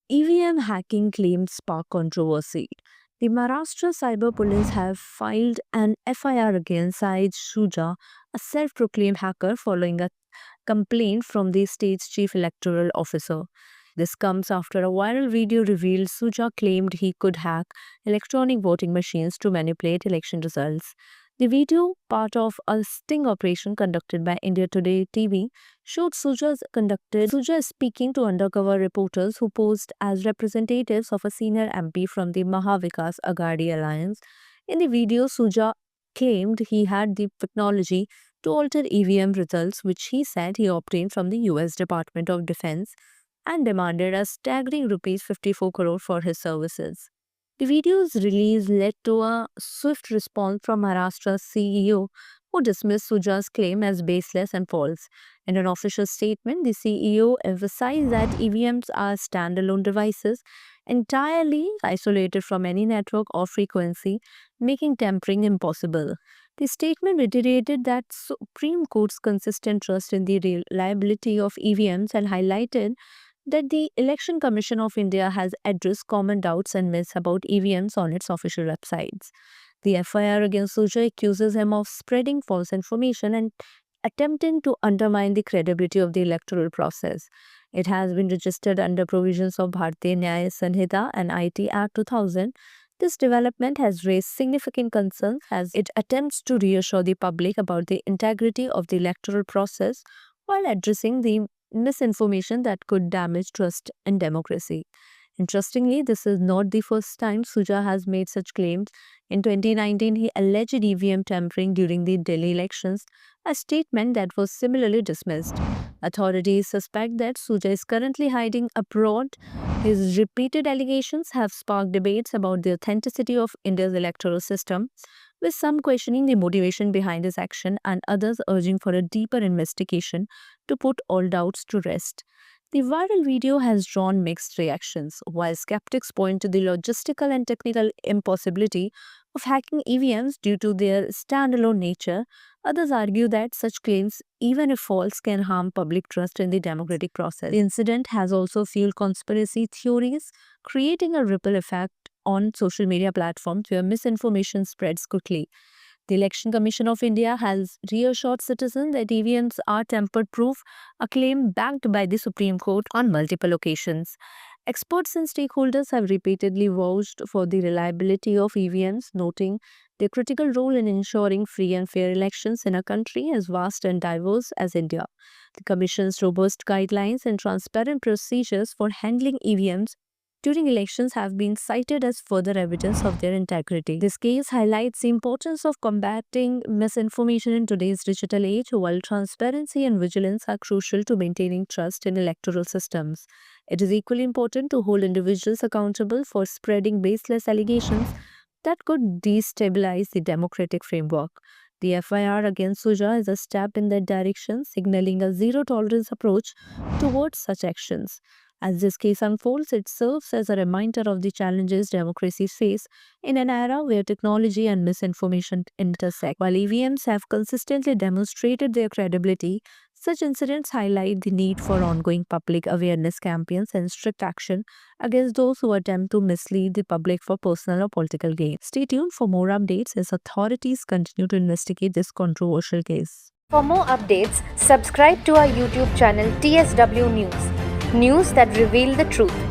EVM hacking claims spark controversy. The Maharashtra Cyber Police have filed an FIR against Saeed Shuja, a self proclaimed hacker, following a complaint from the state's chief electoral officer. This comes after a viral video revealed Suja claimed he could hack electronic voting machines to manipulate election results. The video, part of a sting operation conducted by India Today TV, showed Suja speaking to undercover reporters who posed as representatives of a senior MP from the Mahavikas Aghadi alliance. In the video, Suja claimed he had the technology to alter EVM results, which he said he obtained from the US Department of Defense, and demanded a staggering rupees 54 crore for his services. The video's release led to a swift response from Maharashtra's CEO, who dismissed Suja's claim as baseless and false. In an official statement, the CEO emphasized that EVMs are standalone devices entirely isolated from any network or frequency, making tampering impossible. The statement reiterated that Supreme Court's consistent trust in the reliability of EVMs and highlighted that the Election Commission of India has addressed common doubts and myths about EVMs on its official websites. The FIR against Suja accuses him of spreading false information and attempting to undermine the credibility of the electoral process. It has been registered under provisions of Bharatiya Nyaya Sanhita and IT Act 2000. This development has raised significant concerns as it attempts to reassure the public about the integrity of the electoral process while addressing the misinformation that could damage trust in democracy. Interestingly, this is not the first time Suja has made such claims. In 2019, he alleged EVM tampering during the Delhi elections, a statement that was similarly dismissed. Authorities suspect that Suja is currently hiding abroad. His repeated allegations have sparked debates about the authenticity of India's electoral system, with some questioning the motivation behind his action and others urging for a deeper investigation to put all doubts to rest. The viral video has drawn mixed reactions. While skeptics point to the logistical and technical impossibility of hacking EVMs due to their standalone nature, others argue that such claims, even if false, can harm public trust in the democratic process. The incident has also fueled conspiracy theories, creating a ripple effect on social media platforms where misinformation spreads quickly. The Election Commission of India has reassured citizens that EVMs are tamper-proof, a claim backed by the Supreme Court on multiple occasions. Experts and stakeholders have repeatedly vouched for the reliability of EVMs, noting their critical role in ensuring free and fair elections in a country as vast and diverse as India. The Commission's robust guidelines and transparent procedures for handling EVMs during elections have been cited as further evidence of their integrity. This case highlights the importance of combating misinformation in today's digital age, while transparency and vigilance are crucial to maintaining trust in electoral systems. It is equally important to hold individuals accountable for spreading baseless allegations that could destabilize the democratic framework. The FIR against Suja is a step in that direction, signaling a zero tolerance approach towards such actions. As this case unfolds, it serves as a reminder of the challenges democracies face in an era where technology and misinformation intersect. While EVMs have consistently demonstrated their credibility, such incidents highlight the need for ongoing public awareness campaigns and strict action against those who attempt to mislead the public for personal or political gain. Stay tuned for more updates as authorities continue to investigate this controversial case. For more updates, subscribe to our YouTube channel TSW News. News that reveal the truth.